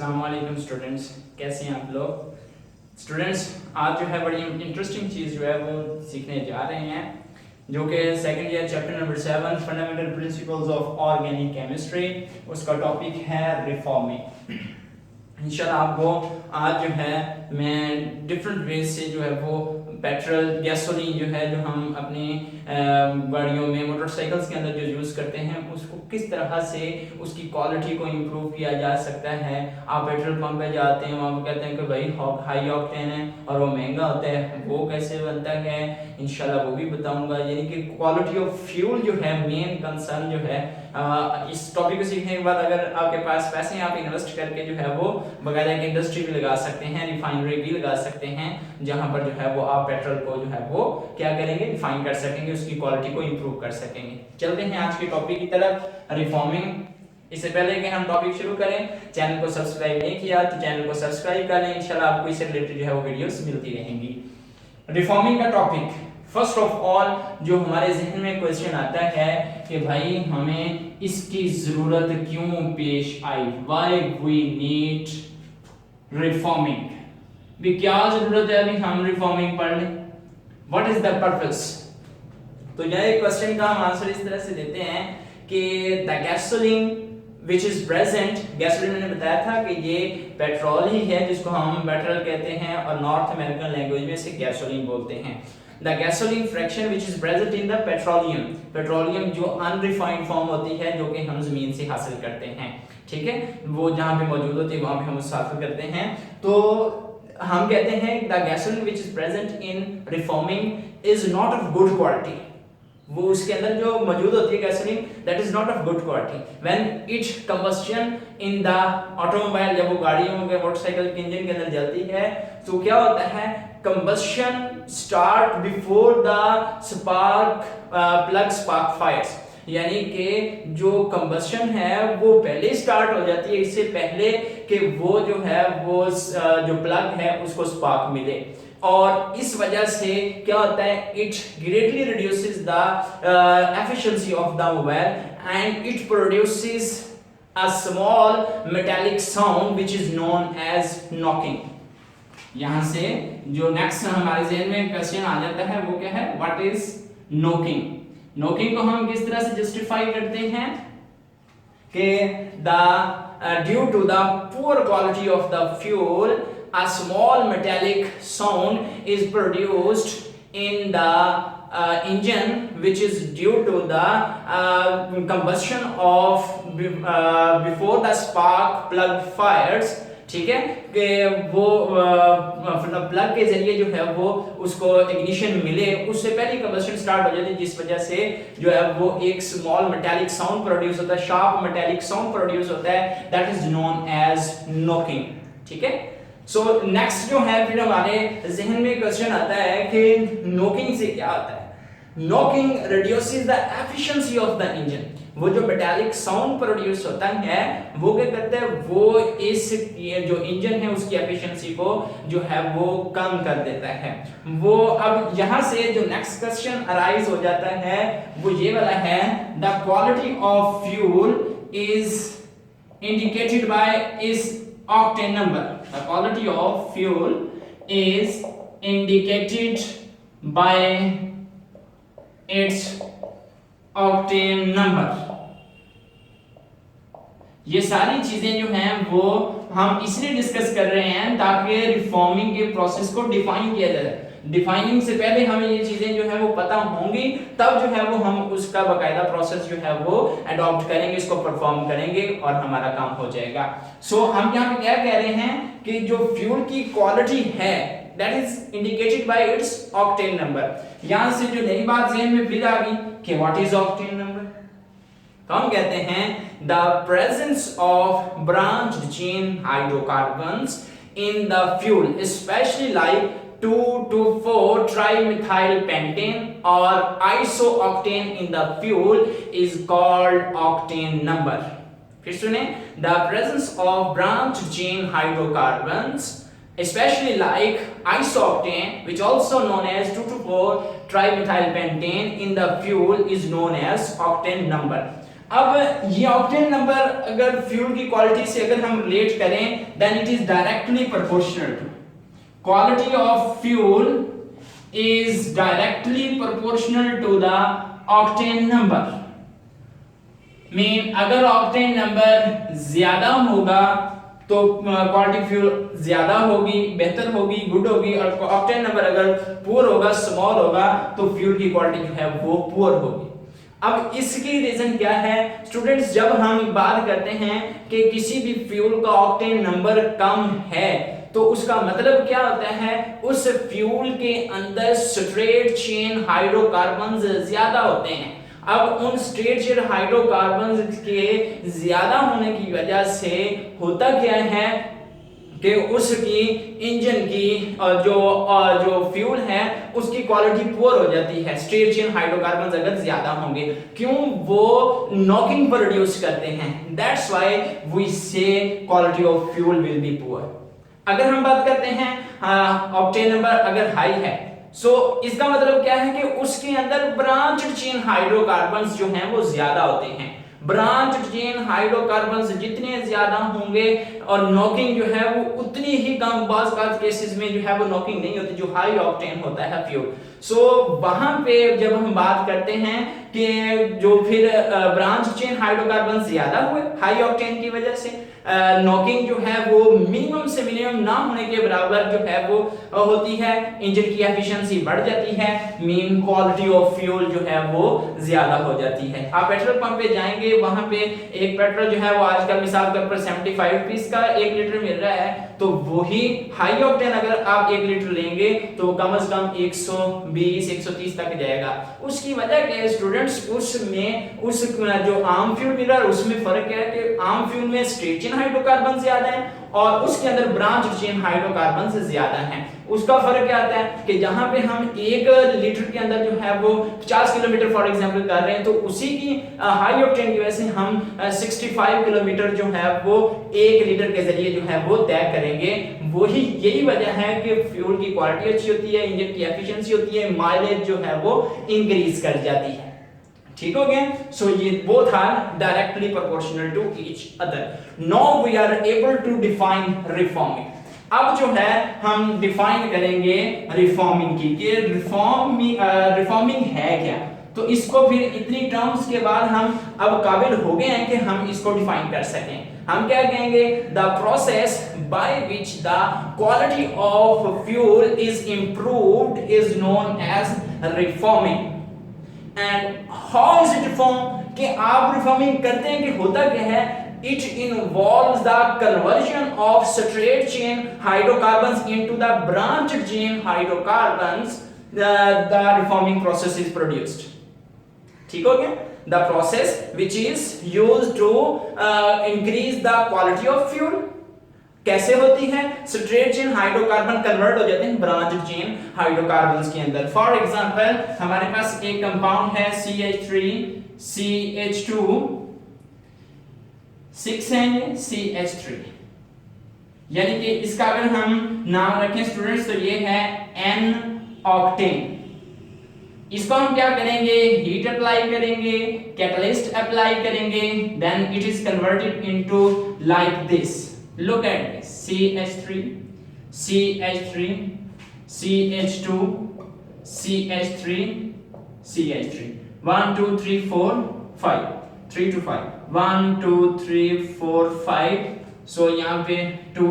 अस्सलाम वालेकुम स्टूडेंट्स, कैसे हैं आप लोग। स्टूडेंट्स आज जो है बड़ी इंटरेस्टिंग चीज़ जो है वो सीखने जा रहे हैं, जो कि second year chapter number 7 fundamental principles of organic chemistry, उसका टॉपिक है रिफॉर्मिंग। इंशाल्लाह आपको आज जो है मैं डिफरेंट वेज से जो है वो पेट्रोल गैसोलीन जो है जो हम अपनी गाड़ियों में मोटरसाइकिल्स के अंदर जो यूज़ करते हैं उसको किस तरह से उसकी क्वालिटी को इम्प्रूव किया जा सकता है। आप पेट्रोल पंप पे जाते हैं, वहाँ पे कहते हैं कि भाई हाई ऑक्टेन है और वो महंगा होता है, वो कैसे बनता है इंशाल्लाह वो भी बताऊंगा। यानी कि क्वालिटी ऑफ फ्यूल जो है मेन कंसर्न जो है। इस टॉपिक को सीखने के बाद अगर आपके पास पैसे हैं आप इन्वेस्ट करके जो है वो बकायदा एक इंडस्ट्री भी लगा सकते हैं, रिफाइनरी भी लगा सकते हैं, जहां पर जो है वो आप पेट्रोल को जो है वो क्या करेंगे, रिफाइन कर सकेंगे, उसकी क्वालिटी को इंप्रूव कर सकेंगे। चलते हैं आज के टॉपिक की तरफ, रिफॉर्मिंग। इससे पहले कि हम टॉपिक शुरू करें, चैनल को सब्सक्राइब नहीं किया तो चैनल को सब्सक्राइब कर लें, इंशाल्लाह आपको इससे रिलेटेड जो है वो वीडियोस मिलती रहेंगी। रिफॉर्मिंग का टॉपिक, फर्स्ट ऑफ ऑल जो हमारे जहन में क्वेश्चन आता है कि भाई हमें इसकी जरूरत क्यों पेश आई, व्हाई वी नीड रिफॉर्मिंग, भी क्या जरूरत है अभी हम रिफॉर्मिंग पढ़ लें, व्हाट इज द पर्पस। तो यह क्वेश्चन का हम आंसर इस तरह से देते हैं कि the gasoline which is present, gasoline मैंने बताया था कि ये पेट्रोल ही है जिसको हम पेट्रोल कहते हैं और नॉर्थ अमेरिकन लैंग्वेज में इसे गैसोलीन बोलते हैं। The gasoline fraction which is present in the petroleum, petroleum जो अनरिफाइंड फॉर्म होती है जो कि हम जमीन से हासिल करते हैं, ठीक है, वो जहां पे मौजूद होती है वहां पे हम उसे हासिल करते हैं। तो हम कहते हैं the gasoline which is present in reforming is not of good quality, वो उसके अंदर जो मौजूद होती है gasoline that is not of good quality when it combustion in the automobile, जब वो गाड़ियों के मोटरसाइकिल के इंजन के अंदर जलती है तो क्या होता है, combustion start before the spark plug spark fires, यानी कि जो कंबस्शन है वो पहले स्टार्ट हो जाती है, इससे पहले कि वो जो है वो जो प्लग है उसको स्पार्क मिले, और इस वजह से क्या होता है, it greatly reduces the efficiency of the mobile and it produces a small metallic sound which is known as knocking. यहां से जो नेक्स्ट हमारे जहन में क्वेश्चन आ जाता है वो क्या है, व्हाट इज नॉकिंग। नॉकिंग को हम किस तरह से जस्टिफाई करते हैं कि the due to the poor quality of the fuel a small metallic sound is produced in the engine which is due to the combustion of before the spark plug fires, ठीक है, कि वो plug के जरिए जो है वो उसको इग्निशन मिले, उससे पहले कंबस्शन स्टार्ट हो जाती है, जिस वजह से जो है वो एक स्मॉल मेटालिक साउंड प्रोड्यूस होता है, शार्प मेटालिक साउंड प्रोड्यूस होता है, that is known as knocking, ठीक है। सो नेक्स्ट जो है फिर हमारे जहन में क्वेश्चन आता है कि नॉकिंग से क्या होता है। Knocking reduces the efficiency of the engine, वो जो मेटालिक साउंड प्रोड्यूस होता है वो क्या करता है, वो इस जो इंजन है उसकी एफिशिएंसी को जो है वो कम कर देता है। वो अब यहां से जो नेक्स्ट क्वेश्चन अराइज हो जाता है वो ये वाला है, the quality of fuel is indicated by इस octane number, the quality of fuel is indicated by its octane number। ये सारी चीजें जो हैं वो हम इसलिए डिस्कस कर रहे हैं ताकि रिफॉर्मिंग के प्रोसेस को डिफाइन किया जाए। डिफाइनिंग से पहले हमें ये चीजें जो है वो पता होंगी, तब जो है वो हम उसका बकायदा प्रोसेस जो है वो अडॉप्ट करेंगे, इसको परफॉर्म करेंगे और हमारा काम हो जाएगा। सो हम यहाँ पे क्या कह रहे हैं कि जो फ्यूल की क्वालिटी है that is indicated by it's octane number. यहां से जो नई बात ज़हन में फिर आ गई कि व्हाट इज ऑक्टेन नंबर, तो हम कहते हैं the presence of branched chain hydrocarbons in the fuel specially like 2,2,4 trimethyl pentane or isooctane in the fuel is called octane number। फिर सुने, the presence of branched chain hydrocarbons especially like isooctane which also known as 2,2,4 trimethyl pentane in the fuel is known as octane number। अब ये octane number अगर fuel की quality से अगर हम relate करें, then it is directly proportional to quality of fuel is directly proportional to the octane number. Mean अगर octane number ज्यादा होगा तो क्वालिटी फ्यूल ज्यादा होगी, बेहतर होगी, गुड होगी, और ऑक्टेन नंबर अगर पुअर होगा, स्मॉल होगा, तो फ्यूल की क्वालिटी जो है वो पुअर होगी। अब इसकी रीजन क्या है स्टूडेंट्स, जब हम बात करते हैं कि किसी भी फ्यूल का ऑक्टेन नंबर कम है तो उसका मतलब क्या होता है, उस फ्यूल के अंदर स्ट्रेट चेन हाइड्रोकार्बन्स ज्यादा होते हैं। अब उन स्ट्रेट चेन हाइड्रोकार्बन्स के ज्यादा होने की वजह से होता क्या है कि उसकी इंजन की जो फ्यूल है उसकी क्वालिटी पुअर हो जाती है। स्ट्रेट चेन हाइड्रोकार्बन्स अगर ज्यादा होंगे, क्यों, वो नॉकिंग प्रोड्यूस करते हैं, दैट्स व्हाई वी से quality of fuel will be poor. अगर हम बात करते हैं ऑक्टेन नंबर अगर हाई है, सो इसका मतलब क्या है कि उसके अंदर ब्रांच्ड चेन हाइड्रोकार्बन्स जो हैं वो ज्यादा होते हैं। ब्रांच्ड चेन हाइड्रोकार्बन्स जितने ज्यादा होंगे और नॉकिंग जो है वो उतनी ही कम, बाज़ केसेस में जो है वो नॉकिंग नहीं होती जो हाई ऑक्टेन होता है फ्यूल। सो वहां पे जब हम बात करते हैं कि जो फिर ब्रांच चेन हाइड्रोकार्बन ज्यादा हुए हाई ऑक्टेन की वजह से, नॉकिंग जो है वो मिनिमम से मिनिमम ना होने के बराबर जो है वो होती है, इंजन की एफिशिएंसी बढ़ जाती है, मीन क्वालिटी ऑफ फ्यूल जो है वो ज्यादा हो जाती है। आप पेट्रोल पंप पे जाएंगे, वहां पे एक पेट्रोल जो है वो आजकल मिसाल के तौर पर 75 रुपीस का 1 लीटर मिल रहा है, तो वही हाई ऑक्टेन अगर आप 1 लीटर लेंगे तो कम से कम 120 130 तक जाएगा। उसकी वजह क्या है स्टूडेंट्स, उसमें उस जो आम फ्यूल मिल रहा है उसमें फर्क क्या है कि आम फ्यूल में स्ट्रेट चेन हाइड्रोकार्बन ज्यादा है और उसके अंदर ब्रांच चेन हाइड्रोकार्बन ज्यादा है। उसका फर्क क्या आता है कि जहां पे हम 1 लीटर के अंदर जो है वो 50 किलोमीटर फॉर एग्जांपल कर रहे हैं, तो उसी की हाई ऑक्टेन की वजह से हम 65 किलोमीटर जो है वो 1 लीटर के जरिए जो है वो तय करेंगे। वही यही वजह है कि फ्यूल की क्वालिटी अच्छी होती है, इंजन की एफिशिएंसी होती है, माइलेज जो है वो इंक्रीज कर जाती है। ठीक हो गया? सो ये both are directly proportional to each other. Now we are able to define reforming. अब जो है हम डिफाइन करेंगे रिफॉर्मिंग की कि रिफॉर्मिंग है क्या। तो इसको फिर इतनी टर्म्स के बाद हम अब काबिल हो गए हैं कि हम इसको डिफाइन कर सकें। हम क्या कहेंगे, the process by which the quality of fuel is improved is known as reforming. And how is it reform, कि आप रिफॉर्मिंग करते हैं कि होता क्या है, it involves the conversion of straight chain hydrocarbons into the branched chain hydrocarbons. The reforming process is produced. ठीक हो गया? The process which is used to increase the quality of fuel कैसे होती है, स्ट्रेट चेन हाइड्रोकार्बन कन्वर्ट हो जाते हैं branch chain hydrocarbons के अंदर। फॉर एग्जांपल हमारे पास एक कंपाउंड है CH3 CH2 6 है CH3, यानी कि इसका अगर हम नाम रखें स्टूडेंट्स तो ये है N ऑक्टेन। इसको हम क्या करेंगे, हीट अप्लाई करेंगे, कैटलिस्ट अप्लाई करेंगे, then it is converted into like this. Look at this, CH3 CH3 CH2 CH3 CH3 1 2 3 4 5 3 to 5 1 2 3 4 5। सो यहाँ पे 2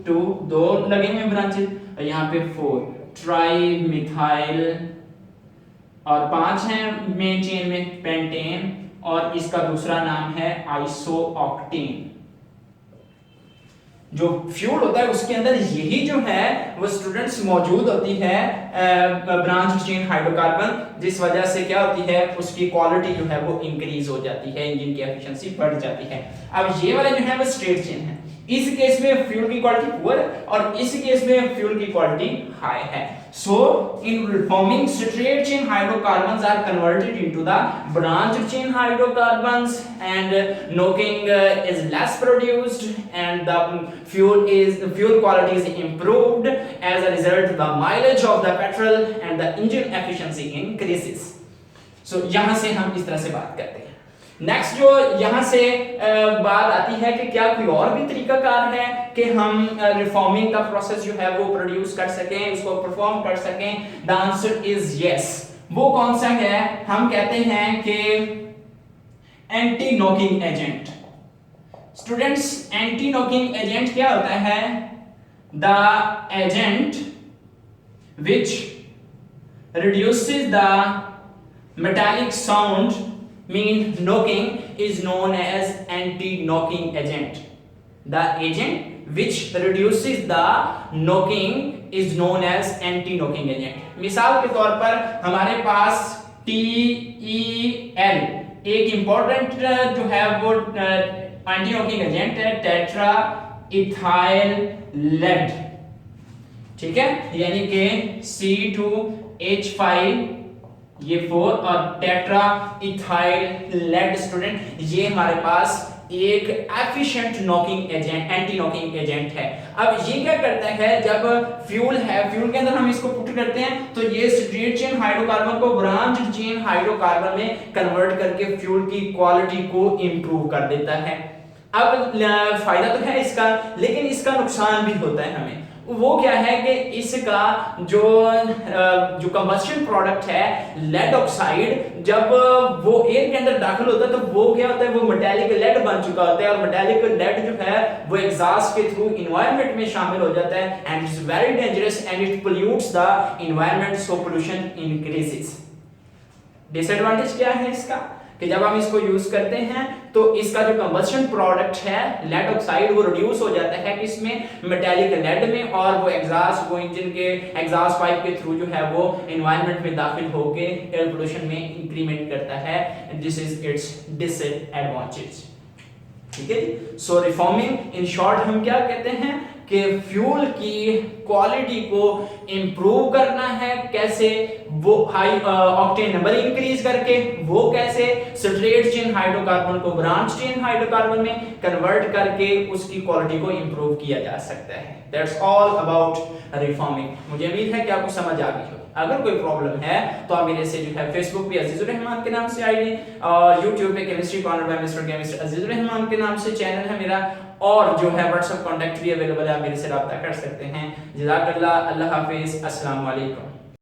2 दो लगे हुए ब्रांचेस और यहाँ पे 4 ट्राई मिथाइल और 5 है मेन चेन में पेंटेन और इसका दूसरा नाम है आइसो ऑक्टेन। जो फ्यूल होता है उसके अंदर यही जो है वो स्टूडेंट्स मौजूद होती है ब्रांच चेन हाइड्रोकार्बन, जिस वजह से क्या होती है उसकी क्वालिटी जो है वो इंक्रीज हो जाती है, इंजन की एफिशिएंसी बढ़ जाती है। अब ये वाला जो है वो स्ट्रेट चेन है, इस केस में फ्यूल की क्वालिटी पुअर और इस केस में फ्यूल की क्वालिटी हाई है। So in reforming, straight chain hydrocarbons are converted into the branched chain hydrocarbons and knocking is less produced and the fuel quality is improved. As a result, the mileage of the petrol and the engine efficiency increases. So यहाँ से हम इस तरह से बात करते हैं। Next जो यहाँ से बात आती है कि क्या कोई और भी तरीकाकार है कि हम रिफॉर्मिंग का प्रोसेस जो है वो प्रोड्यूस कर सकें, उसको परफॉर्म कर सकें? The answer is yes. वो कौन सा है? हम कहते हैं कि anti knocking agent. Students, anti knocking agent क्या होता है? The agent which reduces the metallic sound mean knocking is known as anti-knocking agent. The agent which reduces the knocking is known as anti-knocking agent. मिसाल के तौर पर हमारे पास TEL एक important जो है वो एंटी नॉकिंग एजेंट है, टेट्रा इथाइल लेड, ठीक है, यानी कि C2H5 ये 4 और टेट्रा इथाइल लेड। स्टूडेंट, ये हमारे पास एक efficient knocking agent, anti knocking agent है। अब ये क्या करता है? जब फ्यूल है, फ्यूल के अंदर हम इसको पुट करते हैं तो ये स्ट्रेट चेन हाइड्रोकार्बन को ब्रांच चेन हाइड्रोकार्बन में कन्वर्ट करके फ्यूल की क्वालिटी को इंप्रूव कर देता है। अब फायदा तो है इसका, लेकिन इसका नुकसान भी होता है हमें। वो क्या है कि इसका जो कंबस्शन प्रोडक्ट है लेड ऑक्साइड, जब वो एयर के अंदर दाखिल होता है तो वो क्या होता है? वो मेटालिक लेड बन चुका होता है और मेटालिक लेड जो है वो एग्जॉस्ट के थ्रू एनवायरनमेंट में शामिल हो जाता है and it's very dangerous and it pollutes the environment, so pollution increases. Disadvantage क्या है इसका? कि जब हम इसको यूज करते हैं तो इसका जो कंबस्शन प्रोडक्ट है लेड ऑक्साइड वो रिड्यूस हो जाता है किसमें? मेटालिक लेड में, और वो एग्जॉस्ट, वो इंजन के एग्जॉस्ट पाइप के थ्रू जो है वो एनवायरनमेंट में दाखिल होके एयर पोल्यूशन में इंक्रीमेंट करता है। दिस इज इट्स डिसएडवांटेज, ठीक है जी। सो रिफॉर्मिंग इन शॉर्ट हम क्या कहते हैं कि फ्यूल की क्वालिटी को इंप्रूव करना है। कैसे? वो हाई ऑक्टेन नंबर इंक्रीज करके, वो कैसे? स्ट्रेट चेन हाइड्रोकार्बन को ब्रांच चेन हाइड्रोकार्बन में कन्वर्ट करके उसकी क्वालिटी को इंप्रूव किया जा सकता है। That's all about reforming. मुझे उम्मीद है कि आपको समझ आ गई होगी। अगर कोई प्रॉब्लम है तो आप मेरे से जो है फेसबुक पे अजीजुर रहमान के नाम से आईडी और यूट्यूब पे chemistry corner bye mister chemist Azizur Rahman के नाम से चैनल है मेरा, और जो है व्हाट्सएप कॉन्टैक्ट भी अवेलेबल है, आप मेरे से राब्ता कर सकते हैं। जज़ाकल्लाह, अल्लाह हाफिज, अस्सलाम वालेकुम।